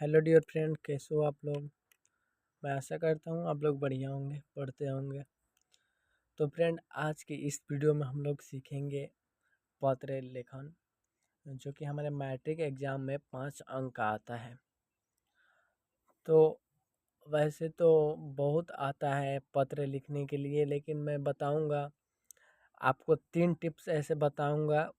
Hello dear friend, कैसे हो आप लोग। मैं आशा करता हूँ आप लोग बढ़िया होंगे, पढ़ते होंगे। तो फ्रेंड, आज की इस वीडियो में हम लोग सीखेंगे पत्र लेखन, जो कि हमारे मैट्रिक एग्ज़ाम में 5 अंक का आता है। तो वैसे तो बहुत आता है पत्र लिखने के लिए, लेकिन मैं बताऊँगा आपको 3 टिप्स ऐसे बताऊँगा।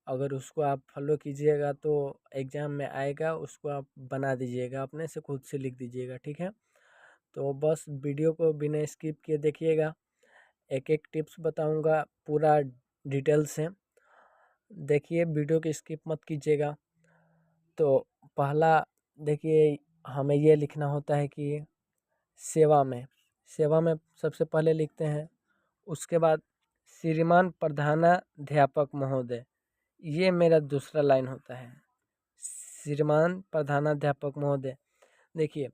अगर उसको आप फॉलो कीजिएगा तो एग्ज़ाम में आएगा, उसको आप बना दीजिएगा, अपने से खुद से लिख दीजिएगा, ठीक है। तो बस वीडियो को बिना स्किप किए देखिएगा। एक एक टिप्स बताऊंगा पूरा डिटेल से। देखिए, वीडियो को स्किप मत कीजिएगा। तो पहला देखिए, हमें ये लिखना होता है कि सेवा में सेवा में सबसे पहले लिखते हैं। उसके बाद श्रीमान प्रधानाध्यापक महोदय, ये मेरा दूसरा लाइन होता है। श्रीमान प्रधानाध्यापक महोदय। देखिए,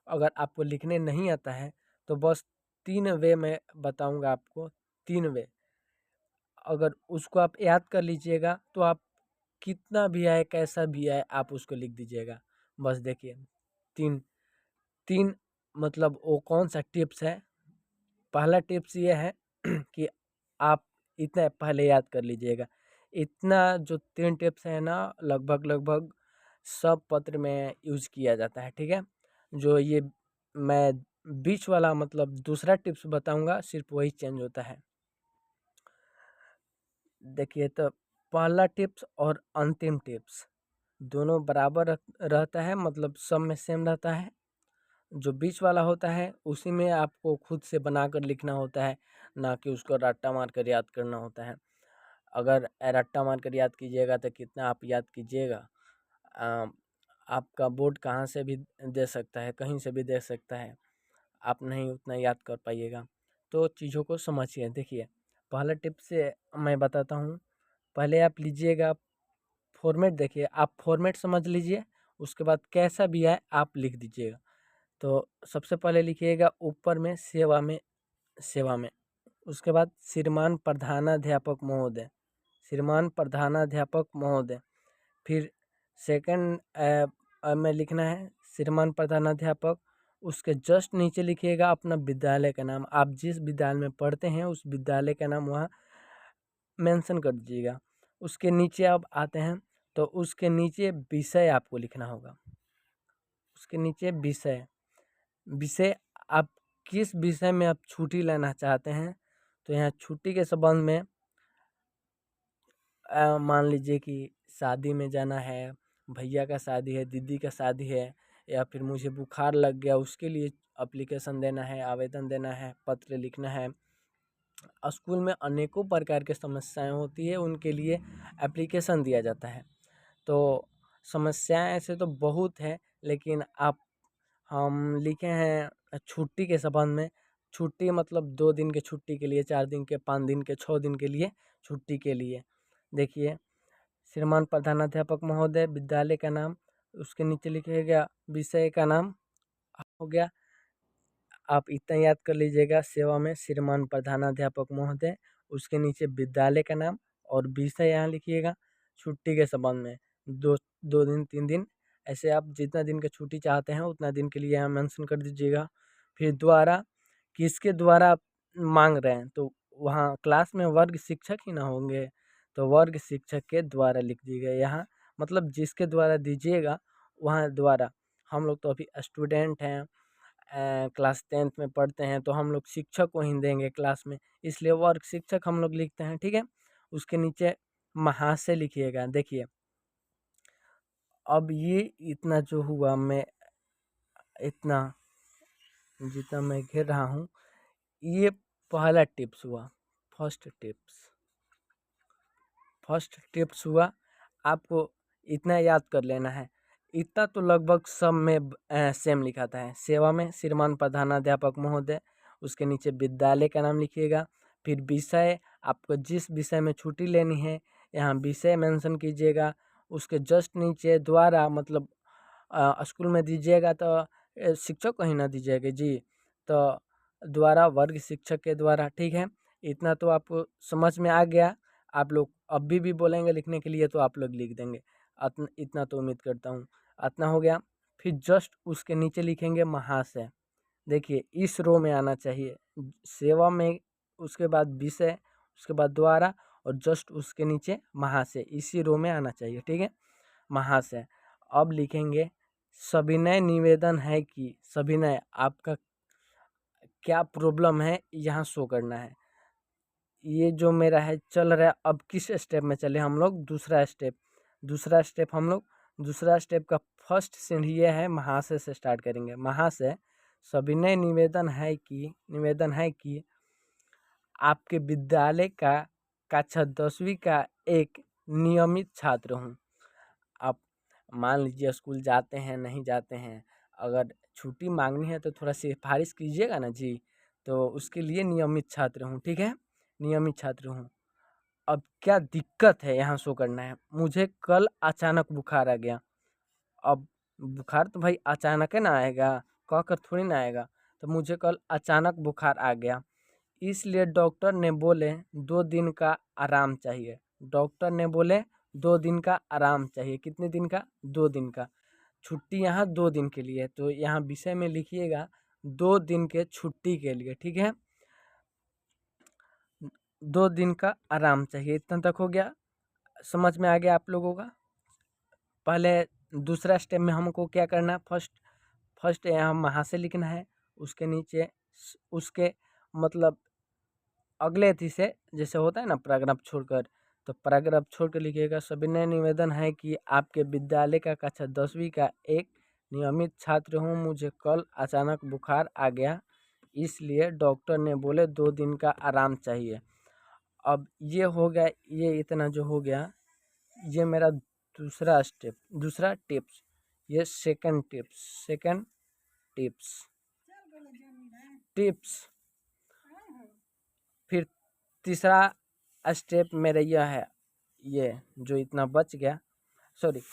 अगर आपको लिखने नहीं आता है तो बस 3 वे में बताऊंगा आपको। 3 वे, अगर उसको आप याद कर लीजिएगा तो आप कितना भी आए कैसा भी आए आप उसको लिख दीजिएगा। बस देखिए, तीन तीन मतलब वो कौन सा टिप्स है। पहला टिप्स ये है कि आप इतना पहले याद कर लीजिएगा। इतना जो 3 टिप्स है ना, लगभग लगभग सब पत्र में यूज़ किया जाता है, ठीक है। जो ये मैं बीच वाला मतलब दूसरा टिप्स बताऊंगा, सिर्फ वही चेंज होता है। देखिए, तो पहला टिप्स और अंतिम टिप्स दोनों बराबर रहता है, मतलब सब में सेम रहता है। जो बीच वाला होता है उसी में आपको खुद से बनाकर लिखना होता है, ना कि उसको रट्टा मार कर याद करना होता है। अगर रट्टा मार कर याद कीजिएगा तो कितना आप याद कीजिएगा। अ, आपका बोर्ड कहाँ से भी दे सकता है, कहीं से भी दे सकता है, आप नहीं उतना याद कर पाइएगा। तो चीज़ों को समझिए। देखिए, पहला टिप से मैं बताता हूँ। पहले आप लीजिएगा फॉर्मेट। देखिए, आप फॉर्मेट समझ लीजिए, उसके बाद कैसा भी आए आप लिख दीजिएगा। तो सबसे पहले लिखिएगा ऊपर में सेवा में। उसके बाद श्रीमान प्रधानाध्यापक महोदय, श्रीमान प्रधानाध्यापक महोदय। फिर सेकंड में लिखना है श्रीमान प्रधानाध्यापक। उसके जस्ट नीचे लिखिएगा अपना विद्यालय का नाम, आप जिस विद्यालय में पढ़ते हैं उस विद्यालय का नाम वहाँ मेंशन कर दीजिएगा। उसके नीचे अब आते हैं, तो उसके नीचे विषय आपको लिखना होगा। उसके नीचे विषय विषय आप किस विषय में आप छुट्टी लेना चाहते हैं। तो यहाँ छुट्टी के संबंध में मान लीजिए कि शादी में जाना है, भैया का शादी है, दीदी का शादी है, या फिर मुझे बुखार लग गया उसके लिए एप्लीकेशन देना है, आवेदन देना है, पत्र लिखना है। स्कूल में अनेकों प्रकार की समस्याएं होती है, उनके लिए एप्लीकेशन दिया जाता है। तो समस्याएं ऐसे तो बहुत है, लेकिन आप हम लिखे हैं छुट्टी के संबंध में। छुट्टी मतलब 2 दिन के छुट्टी के लिए, 4 दिन के, 5 दिन के, 6 दिन के लिए छुट्टी के लिए। देखिए, श्रीमान प्रधानाध्यापक महोदय, विद्यालय का नाम, उसके नीचे लिखिएगा विषय का नाम। हो गया। आप इतना याद कर लीजिएगा, सेवा में श्रीमान प्रधानाध्यापक महोदय, उसके नीचे विद्यालय का नाम और विषय यहाँ लिखिएगा। छुट्टी के संबंध में 2 दिन 3 दिन, ऐसे आप जितना दिन की छुट्टी चाहते हैं उतना दिन के लिए यहाँ मेंशन कर दीजिएगा। फिर द्वारा, किसके द्वारा आप मांग रहे हैं, तो वहाँ क्लास में वर्ग शिक्षक ही ना होंगे, तो वर्ग शिक्षक के द्वारा लिख दीजिएगा यहाँ। मतलब जिसके द्वारा दीजिएगा वहाँ द्वारा। हम लोग तो अभी स्टूडेंट हैं, क्लास 10th में पढ़ते हैं, तो हम लोग शिक्षक को ही देंगे क्लास में, इसलिए वर्ग शिक्षक हम लोग लिखते हैं, ठीक है। उसके नीचे महाशय लिखिएगा। देखिए, अब ये इतना जो हुआ, मैं इतना जितना मैं घेर रहा हूँ, ये पहला टिप्स हुआ। फर्स्ट टिप्स फर्स्ट टिप्स हुआ। आपको इतना याद कर लेना है। इतना तो लगभग सब में सेम लिखाता है। सेवा में श्रीमान प्रधानाध्यापक महोदय, उसके नीचे विद्यालय का नाम लिखिएगा। फिर विषय, आपको जिस विषय में छुट्टी लेनी है यहाँ विषय मेंशन कीजिएगा। उसके जस्ट नीचे द्वारा, मतलब स्कूल में दीजिएगा तो शिक्षक को ही ना दीजिएगा जी, तो द्वारा वर्ग शिक्षक के द्वारा, ठीक है। इतना तो आपको समझ में आ गया। आप लोग अभी भी बोलेंगे लिखने के लिए तो आप लोग लिख देंगे। इतना तो उम्मीद करता हूँ। इतना हो गया। फिर जस्ट उसके नीचे लिखेंगे महाशय। देखिए इस रो में आना चाहिए, सेवा में, उसके बाद विषय, उसके बाद द्वारा, और जस्ट उसके नीचे महाशय, इसी रो में आना चाहिए। ठीक है, महाशय। अब लिखेंगे सविनय निवेदन है कि, सविनय आपका क्या प्रॉब्लम है यहाँ शो करना है। ये जो मेरा है चल रहा है, अब किस स्टेप में चले हम लोग, दूसरा स्टेप। दूसरा स्टेप का फर्स्ट सीढ़ी ये है, महाशय से स्टार्ट करेंगे। महाशय, सविनय निवेदन है कि आपके विद्यालय का कक्षा 10वीं का एक नियमित छात्र हूँ। आप मान लीजिए स्कूल जाते हैं, नहीं जाते हैं, अगर छुट्टी मांगनी है तो थोड़ा सिफारिश कीजिएगा ना जी, तो उसके लिए नियमित छात्र हूँ। ठीक है, नियमित छात्र हूँ। अब क्या दिक्कत है यहाँ शो करना है, मुझे कल अचानक बुखार आ गया। अब बुखार तो भाई अचानक है ना आएगा, कह कर थोड़ी ना आएगा। तो मुझे कल अचानक बुखार आ गया, इसलिए डॉक्टर ने बोले 2 दिन का आराम चाहिए। डॉक्टर ने बोले 2 दिन का आराम चाहिए। कितने दिन का? 2 दिन का। छुट्टी यहाँ 2 दिन के लिए, तो यहाँ विषय में लिखिएगा 2 दिन के छुट्टी के लिए। ठीक है, 2 दिन का आराम चाहिए। इतना तक हो गया, समझ में आ गया आप लोगों का। पहले दूसरा स्टेप में हमको क्या करना है, फर्स्ट यहाँ महाशय लिखना है, उसके नीचे उसके मतलब अगले थी से, जैसे होता है ना पैराग्राफ छोड़कर, तो पैराग्राफ छोड़कर लिखिएगा सविनय निवेदन है कि आपके विद्यालय का कक्षा 10वीं का एक नियमित छात्र हूँ। मुझे कल अचानक बुखार आ गया, इसलिए डॉक्टर ने बोले 2 दिन का आराम चाहिए। अब ये हो गया, ये इतना जो हो गया, ये मेरा दूसरा टिप्स। ये सेकंड टिप्स। फिर तीसरा स्टेप मेरा यह है, ये जो इतना बच गया, सॉरी,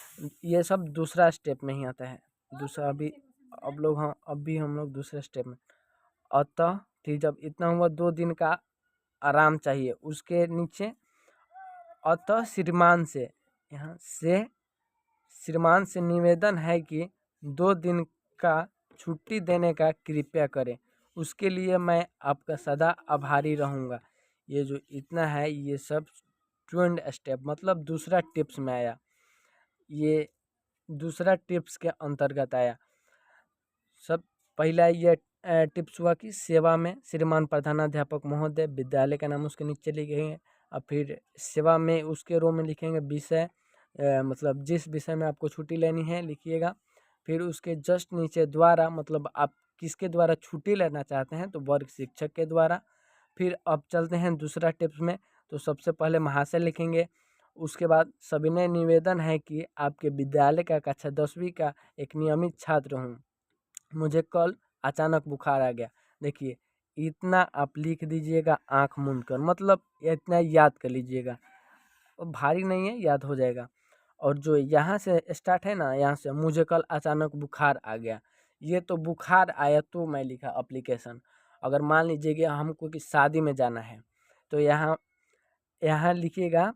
ये सब दूसरा स्टेप में ही आता है। दूसरा अभी अभी हम लोग दूसरे स्टेप में। अतः ठीक, जब इतना हुआ 2 दिन का आराम चाहिए, उसके नीचे अतः श्रीमान से, यहाँ से श्रीमान से निवेदन है कि 2 दिन का छुट्टी देने का कृपया करें, उसके लिए मैं आपका सदा आभारी रहूँगा। ये जो इतना है, ये सब 2 स्टेप मतलब दूसरा टिप्स में आया, ये दूसरा टिप्स के अंतर्गत आया। सब पहला ये टिप्स हुआ कि सेवा में श्रीमान प्रधानाध्यापक महोदय, विद्यालय का नाम उसके नीचे लिखेंगे। और फिर सेवा में उसके रो में लिखेंगे विषय, मतलब जिस विषय में आपको छुट्टी लेनी है लिखिएगा। फिर उसके जस्ट नीचे द्वारा, मतलब आप किसके द्वारा छुट्टी लेना चाहते हैं, तो वर्ग शिक्षक के द्वारा। फिर अब चलते हैं दूसरा टिप्स में, तो सबसे पहले महाशय लिखेंगे, उसके बाद सविनय निवेदन है कि आपके विद्यालय का कक्षा 10वीं का एक नियमित छात्र हूँ, मुझे कल अचानक बुखार आ गया। देखिए इतना आप लिख दीजिएगा आँख मूंद कर, मतलब इतना याद कर लीजिएगा, भारी नहीं है, याद हो जाएगा। और जो यहाँ से स्टार्ट है ना, यहाँ से मुझे कल अचानक बुखार आ गया, ये तो बुखार आया तो मैं लिखा अप्लीकेशन। अगर मान लीजिए कि हमको कि शादी में जाना है, तो यहाँ यहाँ लिखिएगा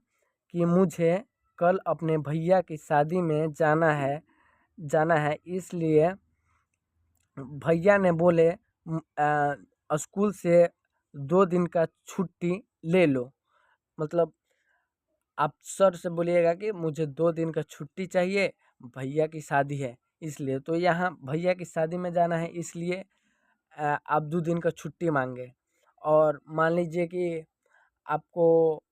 कि मुझे कल अपने भैया की शादी में जाना है, इसलिए भैया ने बोले स्कूल से 2 दिन का छुट्टी ले लो। मतलब आप सर से बोलिएगा कि मुझे 2 दिन का छुट्टी चाहिए, भैया की शादी है इसलिए। तो यहाँ भैया की शादी में जाना है, इसलिए आप 2 दिन का छुट्टी मांगे। और मान लीजिए कि आपको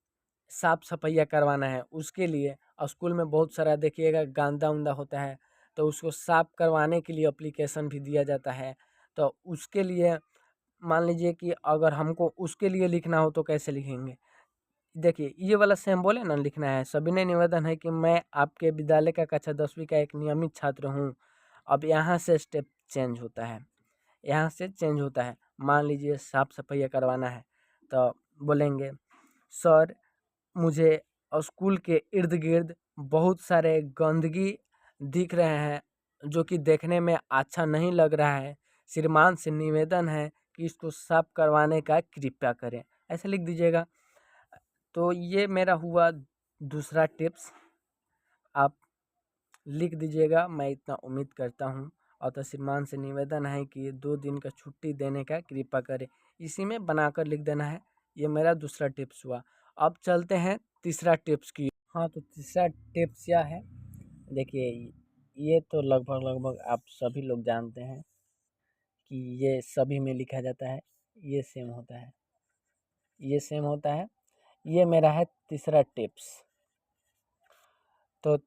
साफ सफाइया करवाना है, उसके लिए स्कूल में बहुत सारा देखिएगा गंदा उंदा होता है, तो उसको साफ करवाने के लिए एप्लीकेशन भी दिया जाता है। तो उसके लिए मान लीजिए कि अगर हमको उसके लिए लिखना हो तो कैसे लिखेंगे, देखिए ये वाला सेम बोले ना लिखना है, सविनय निवेदन है कि मैं आपके विद्यालय का कक्षा 10वीं का एक नियमित छात्र हूँ। अब यहाँ से स्टेप चेंज होता है, यहाँ से चेंज होता है। मान लीजिए साफ सफाई करवाना है, तो बोलेंगे सर मुझे स्कूल के इर्द गिर्द बहुत सारे गंदगी दिख रहे हैं, जो कि देखने में अच्छा नहीं लग रहा है, श्रीमान से निवेदन है कि इसको साफ करवाने का कृपया करें, ऐसे लिख दीजिएगा। तो ये मेरा हुआ दूसरा टिप्स। आप लिख दीजिएगा, मैं इतना उम्मीद करता हूँ। और श्रीमान से निवेदन है कि 2 दिन का छुट्टी देने का कृपा करें। इसी में बनाकर लिख देना है। ये मेरा दूसरा टिप्स हुआ। अब चलते हैं तीसरा टिप्स की। हाँ, तो तीसरा टिप्स क्या है, देखिए ये तो लगभग आप सभी लोग जानते हैं कि ये सभी में लिखा जाता है, ये सेम होता है, ये सेम होता है। ये मेरा है तीसरा टिप्स। तो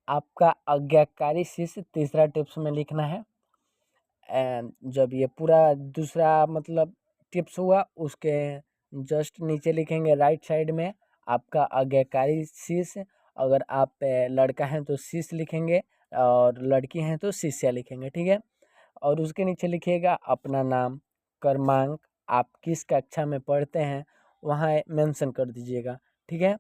आपका आज्ञाकारी शिष्य तीसरा टिप्स में लिखना है। एंड जब ये पूरा दूसरा मतलब टिप्स हुआ, उसके जस्ट नीचे लिखेंगे राइट साइड में आपका आज्ञाकारी शिष्य। अगर आप लड़का हैं तो शिष्य लिखेंगे, और लड़की हैं तो शिष्या लिखेंगे, ठीक है। और उसके नीचे लिखिएगा अपना नाम, क्रमांक, आप किस कक्षा में पढ़ते हैं वहाँ मेंशन कर दीजिएगा, ठीक है।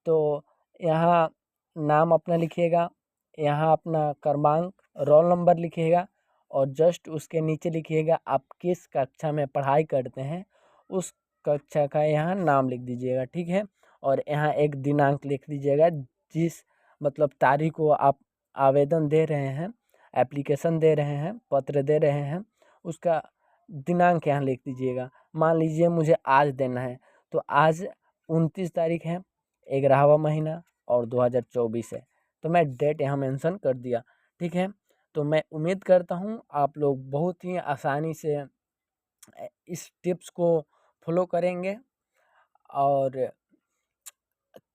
तो यहाँ नाम अपना लिखिएगा, यहाँ अपना क्रमांक, रोल नंबर लिखिएगा, और जस्ट उसके नीचे लिखिएगा आप किस कक्षा में पढ़ाई करते हैं, उस कक्षा का यहाँ नाम लिख दीजिएगा, ठीक है। और यहाँ एक दिनांक लिख दीजिएगा, जिस मतलब तारीख को आप आवेदन दे रहे हैं, एप्लीकेशन दे रहे हैं, पत्र दे रहे हैं, उसका दिनांक यहाँ लिख दीजिएगा। मान लीजिए मुझे आज देना है, तो आज 29 तारीख है, 11वां महीना और 2024 है, तो मैं डेट यहाँ मेंशन कर दिया, ठीक है। तो मैं उम्मीद करता हूँ आप लोग बहुत ही आसानी से इस टिप्स को फॉलो करेंगे, और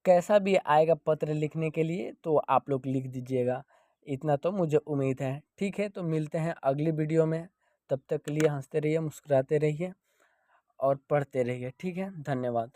कैसा भी आएगा पत्र लिखने के लिए तो आप लोग लिख दीजिएगा, इतना तो मुझे उम्मीद है, ठीक है। तो मिलते हैं अगली वीडियो में, तब तक के लिए हंसते रहिए, मुस्कुराते रहिए और पढ़ते रहिए, ठीक है। धन्यवाद।